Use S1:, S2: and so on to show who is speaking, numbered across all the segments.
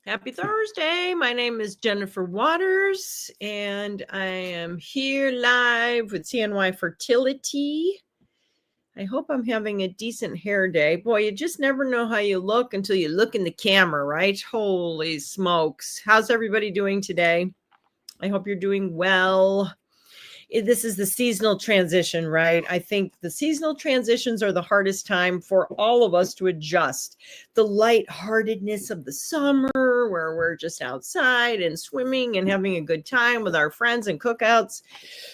S1: Happy Thursday. My name is Jennifer Waters, and I am here live with CNY Fertility. I hope I'm having a decent hair day. Boy, you just never know how you look until you look in the camera, right? Holy smokes. How's everybody doing today? I hope you're doing well. This is the seasonal transition, right? I think the seasonal transitions are the hardest time for all of us to adjust. The lightheartedness of the summer, where we're just outside and swimming and having a good time with our friends and cookouts.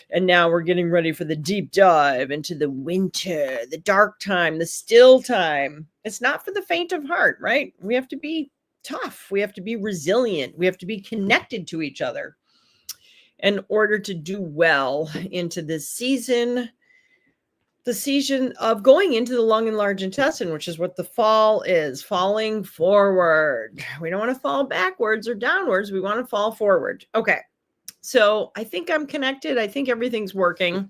S1: And now we're getting ready for the deep dive into the winter, the dark time, the still time. It's not for the faint of heart, right? We have to be tough. We have to be resilient. We have to be connected to each other in order to do well into this season, the season of going into the lung and large intestine, which is what the fall is, falling forward. We don't want to fall backwards or downwards. We want to fall forward. Okay. So I think I'm connected. I think everything's working.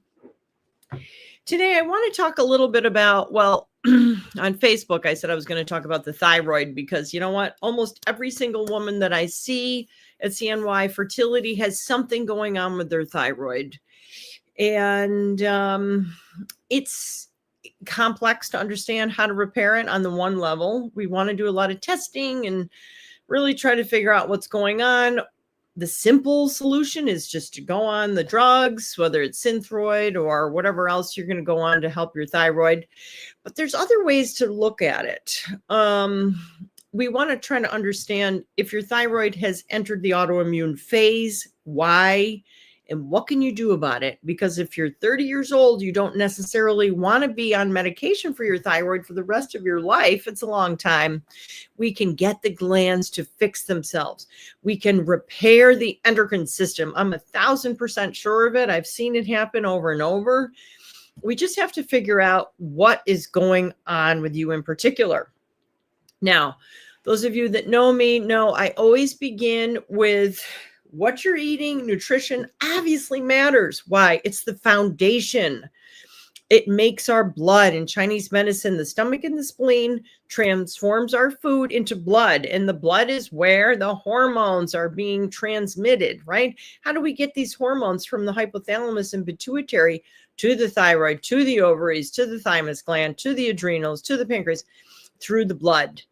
S1: Today, I want to talk a little bit about, well, on Facebook, I said I was going to talk about the thyroid because you know what? Almost every single woman that I see at CNY Fertility has something going on with their thyroid. And it's complex to understand how to repair it on the one level. We want to do a lot of testing and really try to figure out what's going on. The simple solution is just to go on the drugs, whether it's Thyroid or whatever else you're going to go on to help your thyroid. But there's other ways to look at it. We want to try to understand if your thyroid has entered the autoimmune phase, why, and what can you do about it? Because if you're 30 years old, you don't necessarily want to be on medication for your thyroid for the rest of your life. It's a long time. We can get the glands to fix themselves. We can repair the endocrine system. I'm 1,000% sure of it. I've seen it happen over and over. We just have to figure out what is going on with you in particular. Now, those of you that know me know I always begin with what you're eating. Nutrition obviously matters. Why? It's the foundation. It makes our blood. In Chinese medicine, the stomach and the spleen transforms our food into blood. And the blood is where the hormones are being transmitted, right? How do we get these hormones from the hypothalamus and pituitary to the thyroid, to the ovaries, to the thymus gland, to the adrenals, to the pancreas? Through the blood,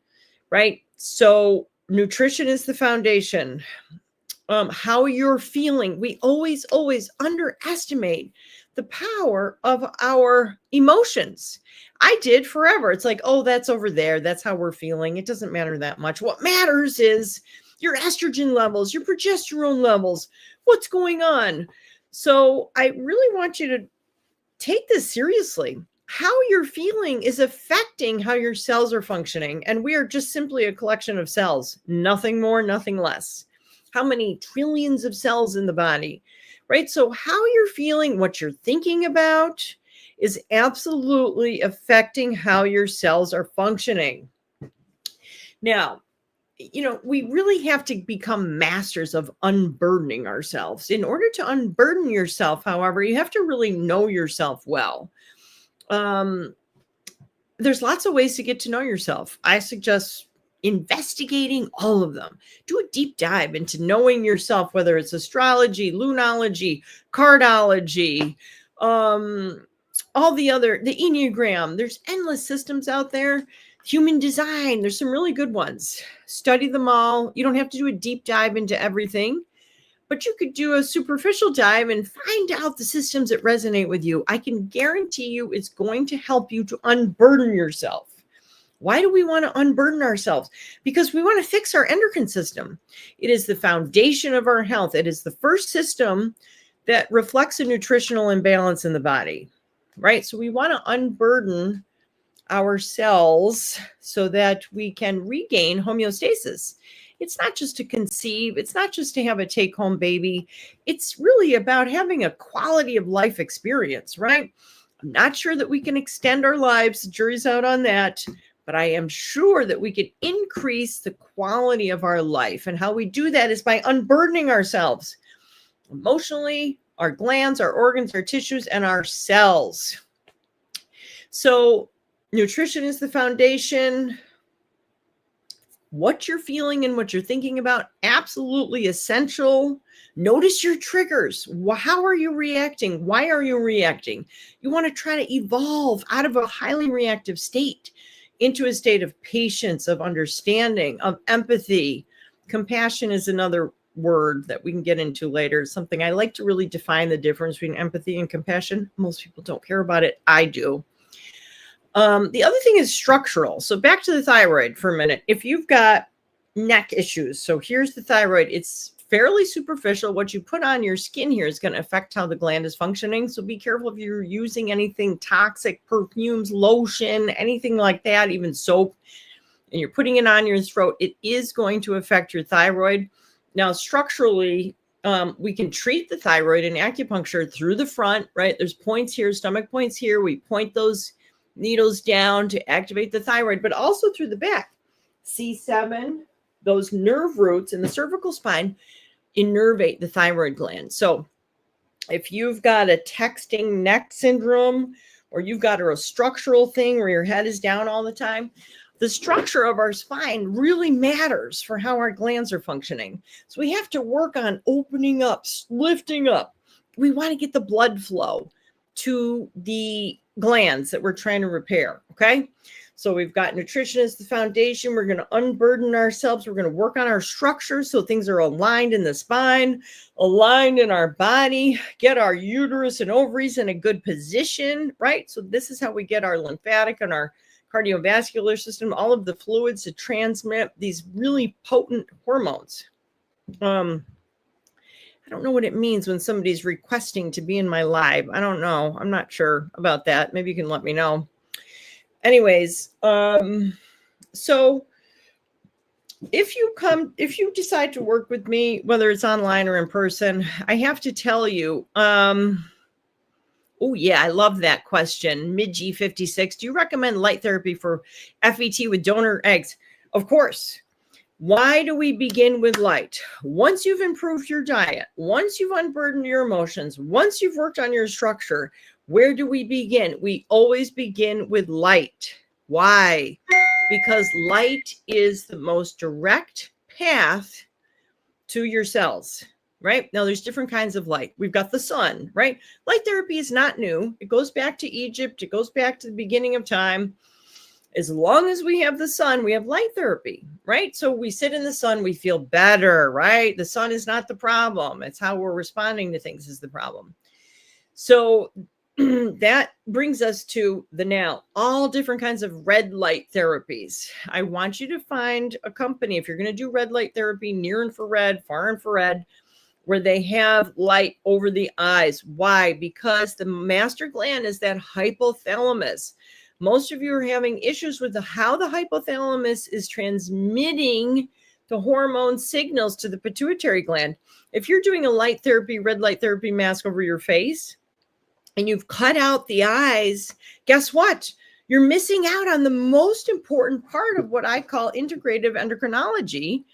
S1: right? So nutrition is the foundation. How you're feeling. We always underestimate the power of our emotions. I did forever. It's like, oh, that's over there. That's how we're feeling. It doesn't matter that much. What matters is your estrogen levels, your progesterone levels, what's going on. So I really want you to take this seriously. How you're feeling is affecting how your cells are functioning. And we are just simply a collection of cells, nothing more, nothing less. How many trillions of cells in the body, right? So how you're feeling, what you're thinking about is absolutely affecting how your cells are functioning. Now, you know, we really have to become masters of unburdening ourselves. In order to unburden yourself, however, you have to really know yourself well. There's lots of ways to get to know yourself. I suggest investigating all of them. Do a deep dive into knowing yourself, whether it's astrology, lunology, cardology, all the Enneagram. There's endless systems out there. Human design. There's some really good ones. Study them all. You don't have to do a deep dive into everything, but you could do a superficial dive and find out the systems that resonate with you. I can guarantee you it's going to help you to unburden yourself. Why do we want to unburden ourselves? Because we want to fix our endocrine system. It is the foundation of our health. It is the first system that reflects a nutritional imbalance in the body, right? So we want to unburden our cells so that we can regain homeostasis. It's not just to conceive. It's not just to have a take-home baby. It's really about having a quality of life experience, right? I'm not sure that we can extend our lives. The jury's out on that. But I am sure that we can increase the quality of our life. And how we do that is by unburdening ourselves emotionally, our glands, our organs, our tissues, and our cells. So nutrition is the foundation. what you're feeling and what you're thinking about, absolutely essential. Notice your triggers. How are you reacting? Why are you reacting? You want to try to evolve out of a highly reactive state into a state of patience, of understanding, of empathy. Compassion is another word that we can get into later. Something I like to really define the difference between empathy and compassion. Most people don't care about it. I do. The other thing is structural. So back to the thyroid for a minute. If you've got neck issues, so here's the thyroid. It's fairly superficial. What you put on your skin here is going to affect how the gland is functioning. So be careful if you're using anything toxic, perfumes, lotion, anything like that, even soap, and you're putting it on your throat. It is going to affect your thyroid. Now, structurally, we can treat the thyroid in acupuncture through the front, right? There's points here, stomach points here. We point those needles down to activate the thyroid, but also through the back. C7, those nerve roots in the cervical spine innervate the thyroid gland. So if you've got a texting neck syndrome, or you've got a structural thing where your head is down all the time, the structure of our spine really matters for how our glands are functioning. So we have to work on opening up, lifting up. We want to get the blood flow to the glands that we're trying to repair. Okay. So we've got nutrition as the foundation. We're going to unburden ourselves. We're going to work on our structure so things are aligned in the spine, aligned in our body, get our uterus and ovaries in a good position, right? So this is how we get our lymphatic and our cardiovascular system, all of the fluids to transmit these really potent hormones. I don't know what it means when somebody's requesting to be in my live. I don't know. I'm not sure about that. Maybe you can let me know. Anyways, so if you decide to work with me, whether it's online or in person, I have to tell you, oh yeah, I love that question. Midg56, do you recommend light therapy for FET with donor eggs? Of course. Why do we begin with light? Once you've improved your diet, once you've unburdened your emotions, once you've worked on your structure, where do we begin? We always begin with light. Why? Because light is the most direct path to your cells, right? Now, there's different kinds of light. We've got the sun, right? Light therapy is not new. It goes back to Egypt. It goes back to the beginning of time. As long as we have the sun, we have light therapy, right? So we sit in the sun, we feel better, right? The sun is not the problem. It's how we're responding to things is the problem. So that brings us to the now, all different kinds of red light therapies. I want you to find a company, if you're going to do red light therapy, near infrared, far infrared, where they have light over the eyes. Why? Because the master gland is that hypothalamus. Most of you are having issues with how the hypothalamus is transmitting the hormone signals to the pituitary gland. If you're doing a light therapy, red light therapy mask over your face, and you've cut out the eyes, guess what? You're missing out on the most important part of what I call integrative endocrinology,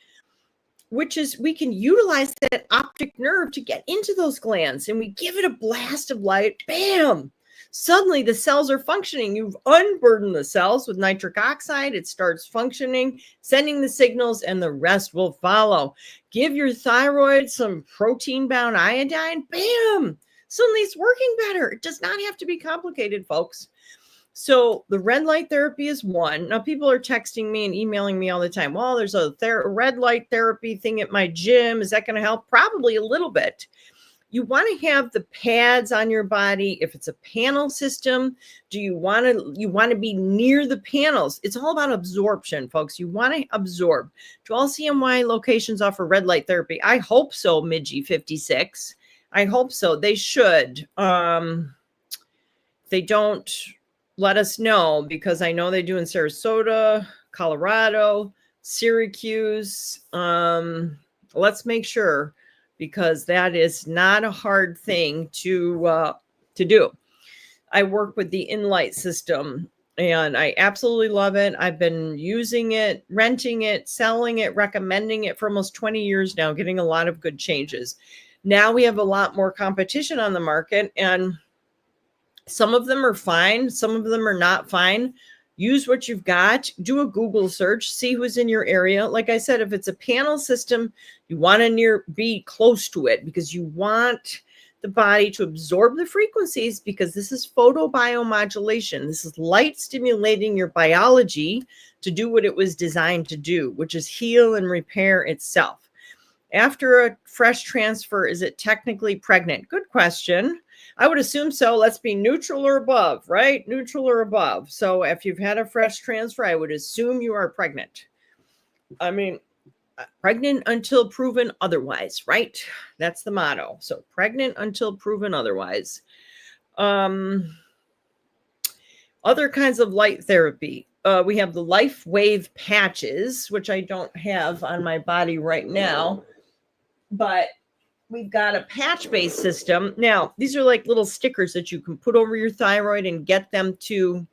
S1: which is we can utilize that optic nerve to get into those glands, and we give it a blast of light, bam! Suddenly the cells are functioning. You've unburdened the cells with nitric oxide. It starts functioning, sending the signals, and the rest will follow. Give your thyroid some protein-bound iodine, bam! Suddenly it's working better. It does not have to be complicated, folks. So the red light therapy is one. Now, people are texting me and emailing me all the time. Well, there's a red light therapy thing at my gym. Is that going to help? Probably a little bit. You want to have the pads on your body. If it's a panel system, you want to be near the panels. It's all about absorption, folks. You want to absorb. Do all CMY locations offer red light therapy? I hope so, Midg56. I hope so. They should. They don't, let us know, because I know they do in Sarasota, Colorado, Syracuse. Let's make sure, because that is not a hard thing to do. I work with the InLight system, and I absolutely love it. I've been using it, renting it, selling it, recommending it for almost 20 years now, getting a lot of good changes. Now we have a lot more competition on the market, and some of them are fine. Some of them are not fine. use what you've got, do a Google search, see who's in your area. Like I said, if it's a panel system, you want to be close to it because you want the body to absorb the frequencies, because this is photobiomodulation. This is light stimulating your biology to do what it was designed to do, which is heal and repair itself. After a fresh transfer, is it technically pregnant? Good question. I would assume so. Let's be neutral or above, right? Neutral or above. So if you've had a fresh transfer, I would assume you are pregnant. I mean, pregnant until proven otherwise, right? That's the motto. So pregnant until proven otherwise. Other kinds of light therapy. We have the life wave patches, which I don't have on my body right now, but we've got a patch-based system. Now, these are like little stickers that you can put over your thyroid and get them to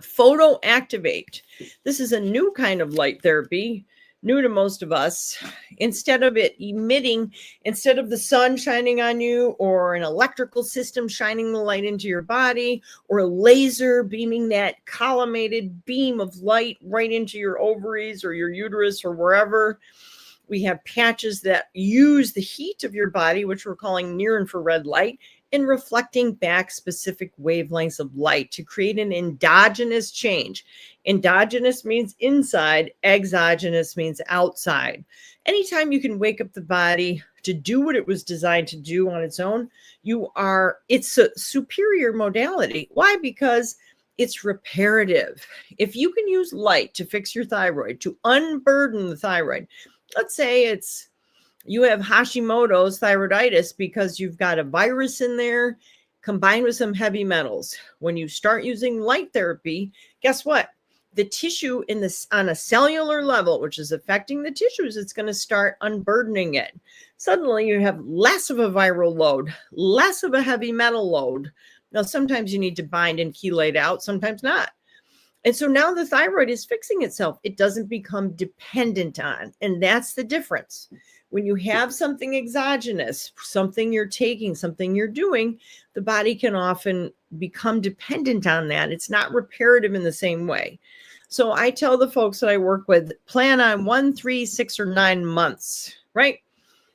S1: photo activate. This is a new kind of light therapy, new to most of us. Instead of it emitting, instead of the sun shining on you or an electrical system shining the light into your body or a laser beaming that collimated beam of light right into your ovaries or your uterus or wherever, we have patches that use the heat of your body, which we're calling near infrared light, and reflecting back specific wavelengths of light to create an endogenous change. Endogenous means inside, exogenous means outside. Anytime you can wake up the body to do what it was designed to do on its own, it's a superior modality. Why? Because it's reparative. If you can use light to fix your thyroid, to unburden the thyroid, let's say you have Hashimoto's thyroiditis because you've got a virus in there combined with some heavy metals. When you start using light therapy, guess what? The tissue on a cellular level, which is affecting the tissues, it's going to start unburdening it. Suddenly you have less of a viral load, less of a heavy metal load. Now, sometimes you need to bind and chelate out, sometimes not. And so now the thyroid is fixing itself. It doesn't become dependent on. And that's the difference. When you have something exogenous, something you're taking, something you're doing, the body can often become dependent on that. It's not reparative in the same way. So I tell the folks that I work with, plan on 1, 3, 6, or 9 months, right?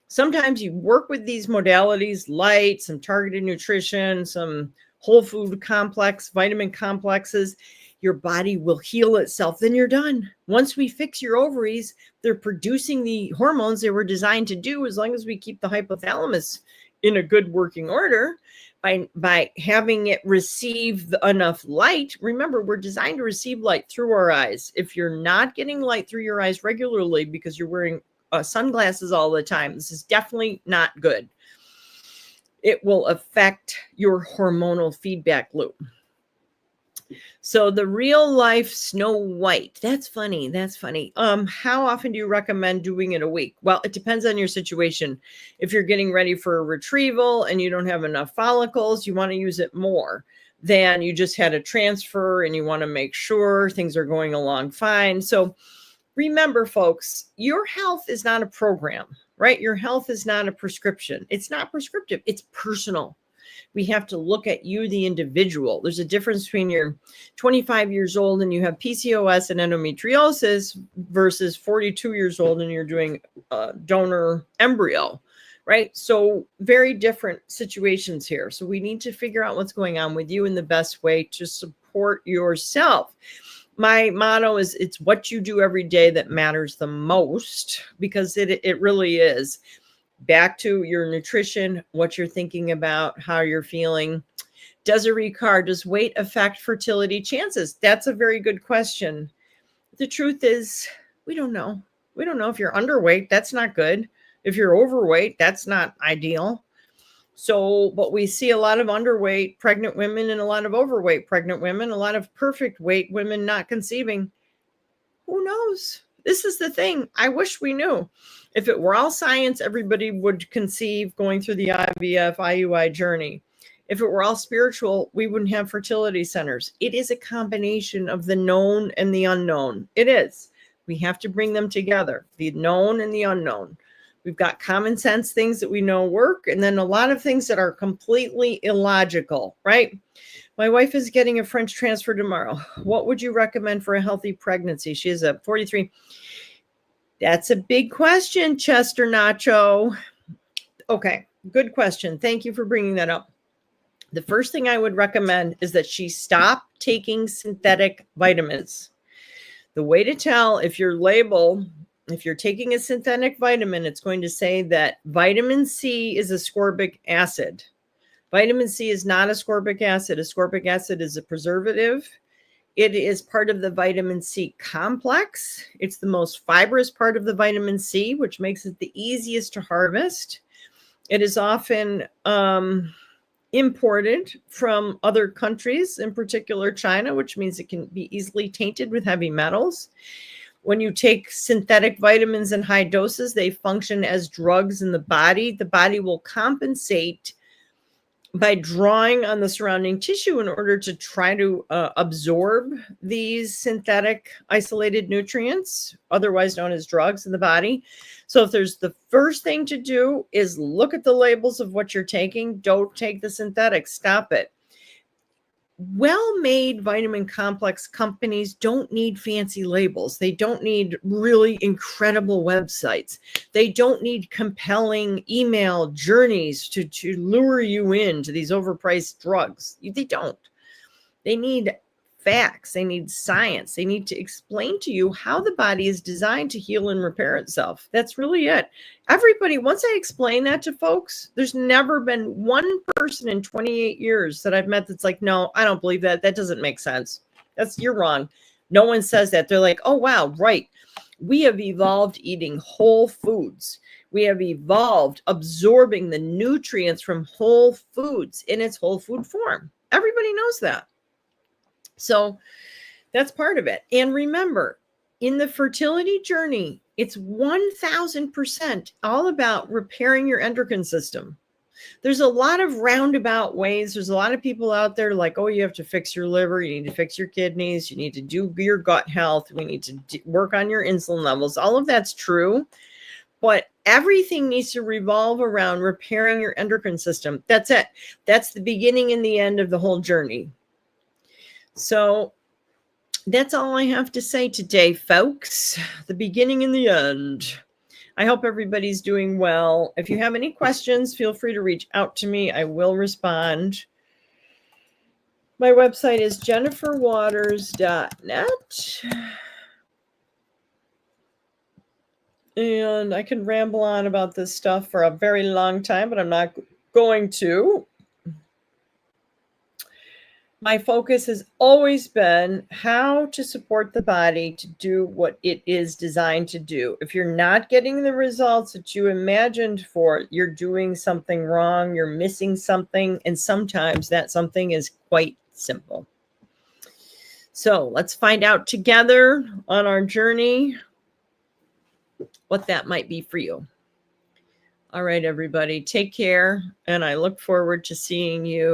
S1: Sometimes you work with these modalities, light, some targeted nutrition, some whole food complex, vitamin complexes. Your body will heal itself. Then you're done. Once we fix your ovaries, they're producing the hormones they were designed to do, as long as we keep the hypothalamus in a good working order by having it receive enough light. Remember, we're designed to receive light through our eyes. If you're not getting light through your eyes regularly because you're wearing sunglasses all the time, this is definitely not good. It will affect your hormonal feedback loop. So the real life Snow White, that's funny. That's funny. How often do you recommend doing it a week? Well, it depends on your situation. If you're getting ready for a retrieval and you don't have enough follicles, you want to use it more than you just had a transfer and you want to make sure things are going along fine. So remember, folks, your health is not a program, right? Your health is not a prescription. It's not prescriptive. It's personal. We have to look at you, the individual. There's a difference between you're 25 years old and you have PCOS and endometriosis versus 42 years old and you're doing donor embryo, right? So very different situations here. So we need to figure out what's going on with you in the best way to support yourself. My motto is, it's what you do every day that matters the most, because it really is. Back to your nutrition, what you're thinking about, how you're feeling. Desiree Carr, does weight affect fertility chances? That's a very good question. The truth is, we don't know. We don't know. If you're underweight, that's not good. If you're overweight, that's not ideal. So, but we see a lot of underweight pregnant women and a lot of overweight pregnant women, a lot of perfect weight women not conceiving. Who knows? This is the thing. I wish we knew. If it were all science, everybody would conceive going through the IVF, IUI journey. If it were all spiritual, we wouldn't have fertility centers. It is a combination of the known and the unknown. It is. We have to bring them together, the known and the unknown. We've got common sense things that we know work, and then a lot of things that are completely illogical, right? My wife is getting a French transfer tomorrow. What would you recommend for a healthy pregnancy? She is a 43. That's a big question, Chester Nacho. Okay, good question. Thank you for bringing that up. The first thing I would recommend is that she stop taking synthetic vitamins. The way to tell if your label, if you're taking a synthetic vitamin, it's going to say that vitamin C is ascorbic acid. Vitamin C is not ascorbic acid. Ascorbic acid is a preservative. It is part of the vitamin C complex. It's the most fibrous part of the vitamin C, which makes it the easiest to harvest. It is often imported from other countries, in particular China, which means it can be easily tainted with heavy metals. When you take synthetic vitamins in high doses, they function as drugs in the body. The body will compensate by drawing on the surrounding tissue in order to try to absorb these synthetic isolated nutrients, otherwise known as drugs in the body. So if there's the first thing to do is look at the labels of what you're taking. Don't take the synthetics. Stop it. Well-made vitamin complex companies don't need fancy labels. They don't need really incredible websites. They don't need compelling email journeys to lure you into these overpriced drugs. They don't. They need facts. They need science. They need to explain to you how the body is designed to heal and repair itself. That's really it. Everybody, once I explain that to folks, there's never been one person in 28 years that I've met that's like, no, I don't believe that. That doesn't make sense. You're wrong. No one says that. They're like, oh, wow, right. We have evolved eating whole foods. We have evolved absorbing the nutrients from whole foods in its whole food form. Everybody knows that. So that's part of it. And remember, in the fertility journey, it's 1000% all about repairing your endocrine system. There's a lot of roundabout ways. There's a lot of people out there like, oh, you have to fix your liver. You need to fix your kidneys. You need to do your gut health. We need to work on your insulin levels. All of that's true. But everything needs to revolve around repairing your endocrine system. That's it. That's the beginning and the end of the whole journey. So that's all I have to say today, folks. The beginning and the end. I hope everybody's doing well. If you have any questions, feel free to reach out to me. I will respond. My website is jenniferwaters.net. And I can ramble on about this stuff for a very long time, but I'm not going to. My focus has always been how to support the body to do what it is designed to do. If you're not getting the results that you imagined for, you're doing something wrong, you're missing something, and sometimes that something is quite simple. So let's find out together on our journey what that might be for you. All right, everybody, take care, and I look forward to seeing you